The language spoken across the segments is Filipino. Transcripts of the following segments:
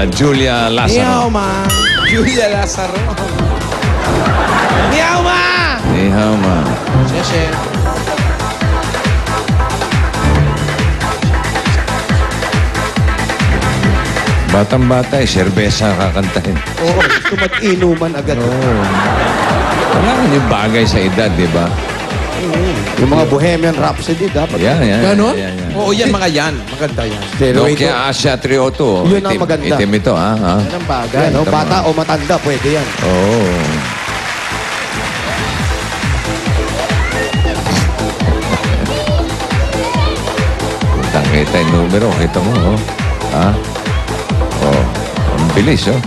Julia Ni Lazaro. hao, ma. Julia Lazaro. Meow, ma! Ni hao, ma. Sheshe. Batang-bata, serbesa kakantahin. Oo, gusto mag-inuman agad. Wala yung bagay sa edad, di ba? Yung mga Bohemian Rhapsody dapat. Yan. Ganon? Yan. Oo, yan mga yan. Maganda yan. Steroid. Nokia Asia 302. Yun ang maganda. Itim ito, ha? Yan ang bagay. Yan, bata o matanda, pwede yan. Oo. Kita yung numero. Kita mo, oh. Ha? Oh. Ang bilis, oh.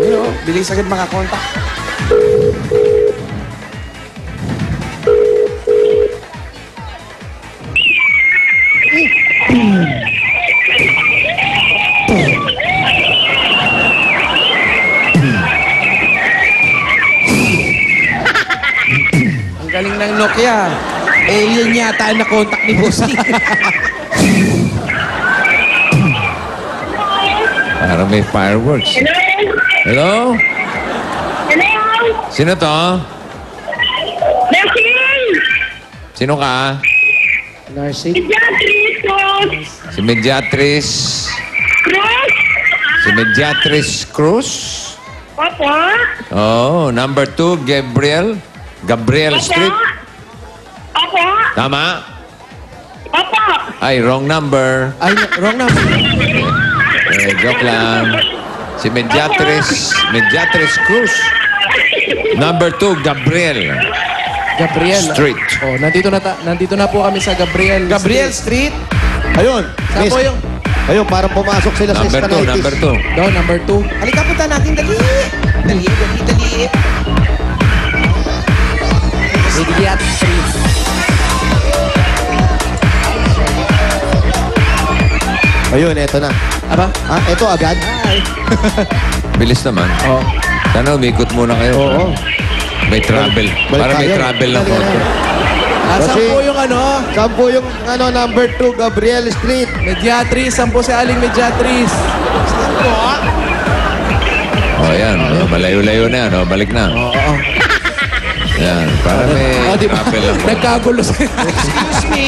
Ayun, oh, bilis agad makakontak. Ang galing ng Nokia. Alien yata ang nakontak ni Bossy. Parang may fireworks. Hello? Hello? Sino to? Leslie! Sino ka? Narcy. Beatrice Cruz! Si Mediatrice. Cruz? Si Mediatrice Cruz? Opo? Oh, number 2, Gabriel. Gabriel Street. Opo? Tama? Opo? Ay, wrong number. Ay, wrong na. Joke lang. Si Mediatrice Cruz. Number 2, Gabriel Gabriel. Street. Oh, nandito na po kami sa Gabriel. Gabriel Street. Ayun. Saan po yung... Ayun, parang pumasok sila sa Number 2, Stanitis. number 2. No, number 2. Halika, punta natin. Dali. Dali. Mediatrice. Ayun, eto na. Aba? Ah, eto agad? Bilis naman. Oh. Sana umikot muna kayo. Oo. May travel. Balik Para may tayo. travel lang Dali konti. na. Asan Kasi- po yung ano? Saan po yung number 2, Gabriel Street? Mediatrice. Saan po si Aling Mediatrice? Oh, yan. Oh, malayo-layo na yan. Oh, balik na. Oo. Yan. Para may Oh, di ba? travel lang. Nagkagulo sila. Excuse me.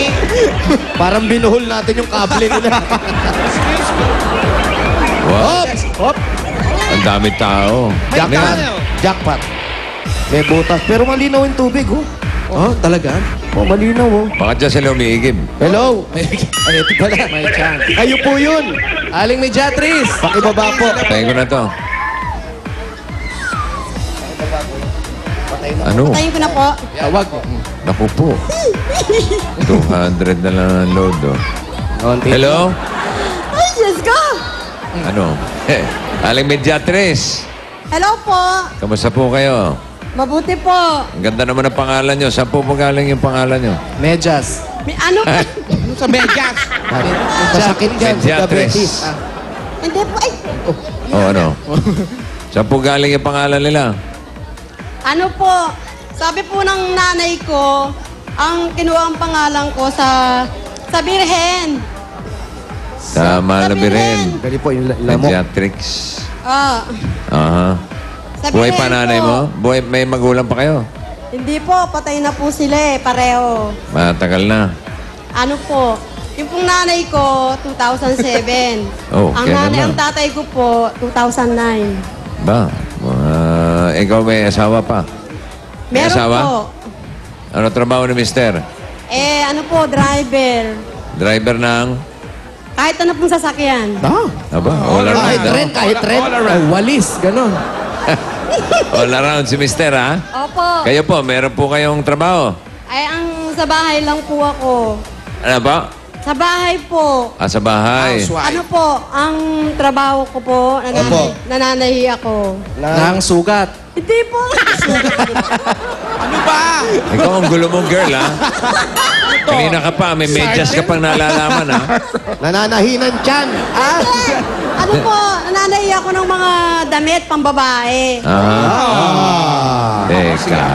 Parang binuhol natin yung kable nila. Wow. Hop. Ang dami tao. Ano yan? Jackpot. May butas. Pero malinaw yung tubig, oh. Oh, talaga? Oh, malinaw, oh. Baka dyan sila umiigib. Hello. Ay, ito pala. May chance. Kayo po yun. Aling Mediatrice. Pakibaba po. Patayin ko na to. Ano? Tayo ko na po. Tawag. Naku po. 200 na lang ang load, oh. Hello? Ay, yes ka! Ano? Aling Mediatrice. Hello po. Kamusta po kayo? Mabuti po. Ang ganda naman ng pangalan nyo. Saan po magaling yung pangalan nyo? Medyas. May ano po? Ano sa Vegas? Masakit yan sa Mediatrice. diabetes. Hindi po. Ay, Oh, ano? Saan po galing yung pangalan nila? ano po? Sabi po ng nanay ko, ang kinuha ang pangalan ko sa Birhen. Sa Malabirin. Gali po yung lamok. Mediatrix. Ah, Aha. sa Buhay Birhen pa nanay po. mo? Buhay, may magulang pa kayo? Hindi po, patay na po sila pareho. Matagal na. Ano po? Yung pong nanay ko, 2007. Oh, ang kailan nanay, na? ang tatay ko po, 2009. Ba? Ikaw may asawa pa? May Meron asawa? po. Ano trabaho ni mister? Ano po, driver. Driver ng... Kahit ano pong sasakyan. Ah. Aba, all Kahit around. red, kahit red. Ay, walis. Ganon. All around si mister, ha? Opo. Kayo po, meron po kayong trabaho? Ay, sa bahay lang po ako. Ano ba? Sa bahay po. Sa bahay. Ano po, ang trabaho ko po, Opo. nananahi ako. Nang sugat. Hindi po. Ano ba? Ikaw ang gulo mong girl, ha? Kanina ka pa, may medyas ka pang nalalaman, ha? Nananahinan tiyan. Ano po, nananahi ako ng mga damit pang babae. Ah. Teka.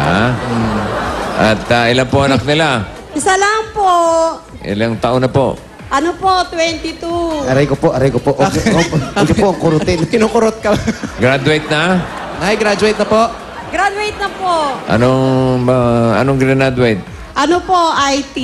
At ilan po anak nila? Isa lang po. Ilang taon na po? Ano po, 22. Aray ko po. Huwag niyo po ang kurutin. Kinukurot ka. Graduate na? Nay, graduate na po. Graduate na po. Anong graduate? Ano po, IT?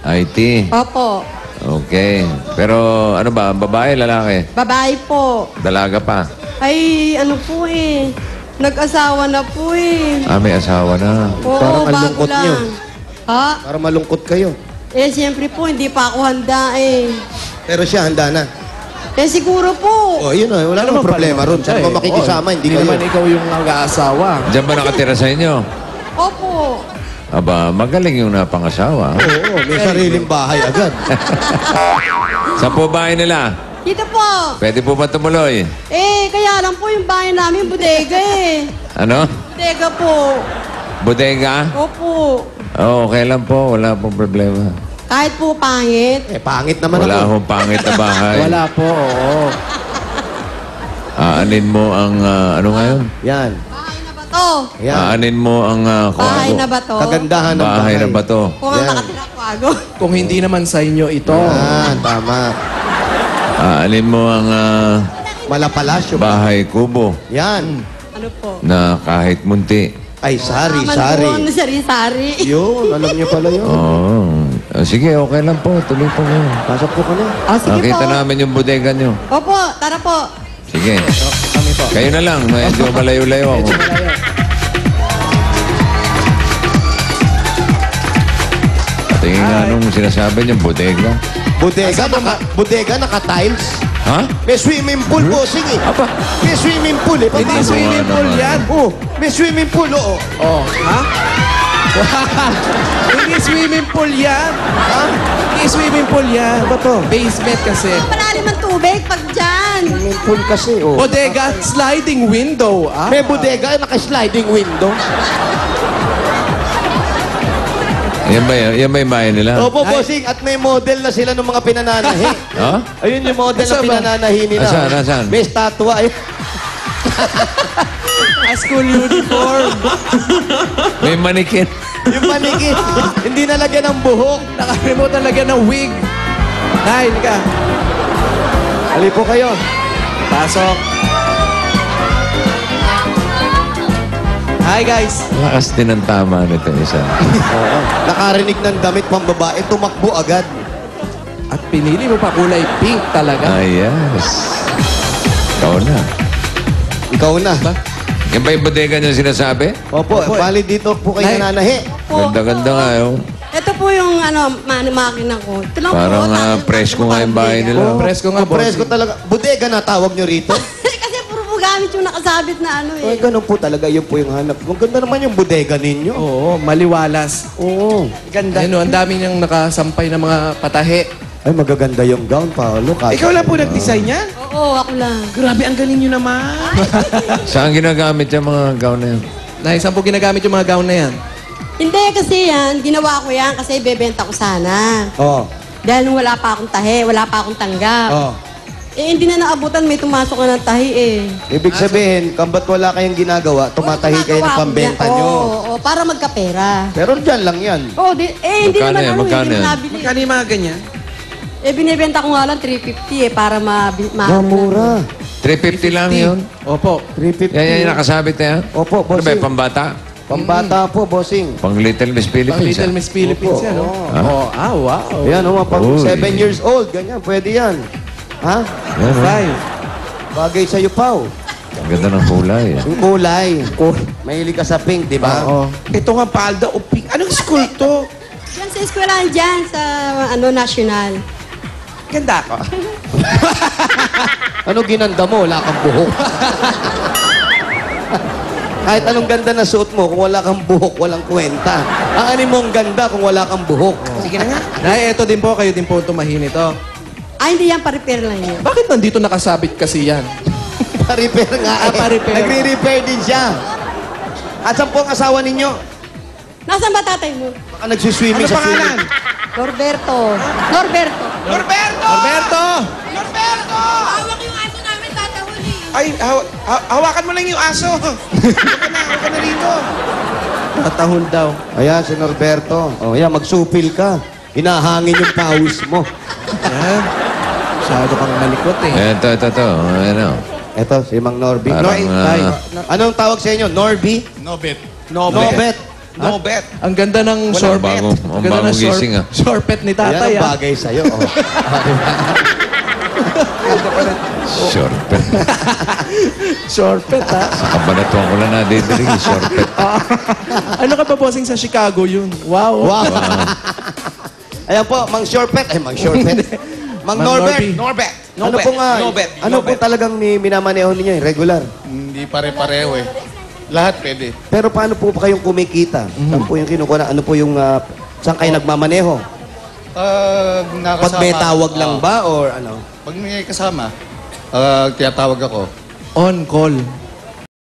IT. Opo. Okay. Pero ano ba? Babae, lalaki? Babae po. Dalaga pa? Ay, ano po eh. Nag-asawa na po eh. May asawa na. Oo, Parang ang bago lungkot lang. niyo. Ha? Para malungkot kayo. Eh, siyempre po, hindi pa ako handa eh. Pero siya, handa na. Eh, siguro po. Oh, yun na. Wala namang problema ron. Saan ba makikisama? Hindi kayo. naman ikaw yung nag-aasawa. Diyan ba nakatira sa inyo? Opo. Aba, magaling yung napangasawa. Oo, may sariling bahay agad. Saan po bahay nila? Dito po. Pwede po ba tumuloy? Eh, kaya lang po yung bahay namin, bodega eh. Ano? Bodega po. Bodega? Opo. Okay lang po. Wala pong problema. Kahit po pangit. Pangit naman Wala ako. akong pangit na bahay. Wala po, oo. Aanin mo ang... ano ngayon? Yan. Bahay na ba to? Yan. Aanin mo ang... Bahay na ba to? Kagandahan ng Bahay na ba to? Kung ang Yan. nakatira ko ago. Kung hindi naman sa inyo ito. Yan, tama. Aanin mo ang Malapalasyo. bahay kubo Yan. Ano po? na kahit munti. Ay, sari. Ano, sari-sari. Yun, alam niyo pala yun. Sige, okay lang po. Tuloy po kayo. Pasok po ka na. Sige Nakita po. namin yung bodega nyo. Opo, tara po. Sige. Kami po. Kayo na lang. Medyo malayo-layo ako. Tingin nga nung sinasabi niya, bodega. Bodega, naka-tiles. Ha? May swimming pool, bossing eh. Apa? May swimming pool eh. Hindi swimming pool yan. Oh, may swimming pool, oo. Oh, ha? Hindi swimming pool yan. Ha? Hindi swimming pool yan. Ano ba to? Basement kasi. Malalim ang tubig pag dyan. Swimming pool kasi, oh. Bodega, sliding window. Ah? May bodega, naka-sliding window. Yan ba yung bahay nila? Opo, bossing. At may model na sila ng mga pinananahi. Ha? Ayun yung model na Nasaan ba? pinananahi nila. Nasaan? May statwa. Ayun. A school uniform. May manikin. Yung maniki. Hindi nalagyan ng buhok. Nakaremote talaga ng wig. Nay, ka. Ali po kayo. Pasok. Hi, guys. Lakas din ang tama nito isa. Oo. Nakarinig ng damit pang babae, tumakbo agad. At pinili mo pa kulay pink talaga. Yes. Ikaw na. Ikaw na. Yan ba yung bodega niya sinasabi? Opo, bali dito po kayo Nay. nananahi. Po. Ganda-ganda nga yun. Ito po yung makina ko. Ito lang Parang po. tapos presko nga yung bahay bodega. nila. Presko nga, Presko bossing. talaga. Bodega na tawag nyo rito. Kasi puro po gamit yung nakasabit na ano Ay, eh. ganun po talaga. Yun po yung hanap. Ang ganda naman yung bodega ninyo. Oo, maliwalas. Oo. Ganda. Ayun, ang dami niyang nakasampay ng mga patahe. Ay, magaganda yung gown, Paolo. Ikaw lang po nag-design yan? Oo, ako lang. Grabe, ang galing nyo naman. Saan ginagamit yung mga gown na yun? Nay, saan po ginagamit yung mga gown na yan? Hindi kasi yan, ginawa ko yan kasi ibebenta ko sana. Oo. Dahil nung wala pa akong tahi, wala pa akong tanggap. Oo. Eh, hindi na naabutan, may tumasok na ng tahi eh. Ibig sabihin, kambat wala kayong ginagawa, tumatahi kayo ng Ginagawa ko pambenta yan. nyo. Oo, para magkapera. Pero dyan lang yan. Oo, hindi Magkano naman yan? ano, Magkano hindi yan? naman nabili. Magkano yung mga ganyan? Eh, binibenta ko nga lang 350 eh, para Mura. 350 lang yun. Opo. 350. Yan yung nakasabit na yan. Opo, Ano ba bossing. yung pambata? Pambata po, bossing. Pang Little Miss Pang Philippines. Little Miss Philippines Opo, yan, no? oo. Oh, wow. Ayan, pag Uy. 7 years old, ganyan, pwede yan. Ha? Yan, oh. Five. Bagay sa'yo, Pao. Ang ganda ng kulay. Yung kulay. Mahilig ka sa pink, di ba? Oo. Ito nga palda o pink. Anong school to? Yan sa eskwelahan dyan, sa national. Ganda ko. Ano ginanda mo? Wala kang buhok. Kahit anong ganda na suot mo, kung wala kang buhok, walang kwenta. Aanin mo ang ganda kung wala kang buhok. Sige na nga. Nay, eto din po, kayo din po tumahin ito. Ay, hindi yan, pa-repair lang yan. Bakit nandito nakasabit kasi yan? Pa-repair nga eh. Pa-repair. Nagre-repair din siya. At saan po ang asawa ninyo? Nasaan ba tatay mo? Baka nagsiswimming Ano sa pangalan? Norberto. Norberto. Norberto! Alberto! Norberto! Hawak yung aso namin, tatahuli. Ay, hawakan mo lang yung aso. Huwag ka na rito. Tatahol daw. Ayan, si Norberto. O, ayan, magsupil ka. Hinahangin yung pawis mo. Yan. Masyado kang malikot eh. Ito. Ano? Eto, si Mang Norby. Parang, Tay, anong tawag sa inyo? Norby? Nobet. Nobet. Nobet. Ang ganda ng Walang shortpet. bago- ang bagong gising, ah. Shortpet ni Yan tatay ang ah. bagay sa'yo. Oh. Shortpet. Shortpet ah. Sa kabanatuan ko lang nadidinig, shortpet. Ano ka ba bossing sa Chicago yun? Wow. Wow. Ayan po, Mang Shortpet. Ay, Mang Shortpet. Mang Mang Norbert. Norby. Norbert. Ano po nga? Ano po talagang minamaneho ninyo? Regular? Hindi pare-pareho eh. Lahat pwede. Pero paano po pa kayong kumikita? Saan po yung kinukuha? Ano po yung... saan kayo nagmamaneho? Nakasama. Pag may tawag lang ba or ano? Pag may kasama, tiyatawag ako. On call.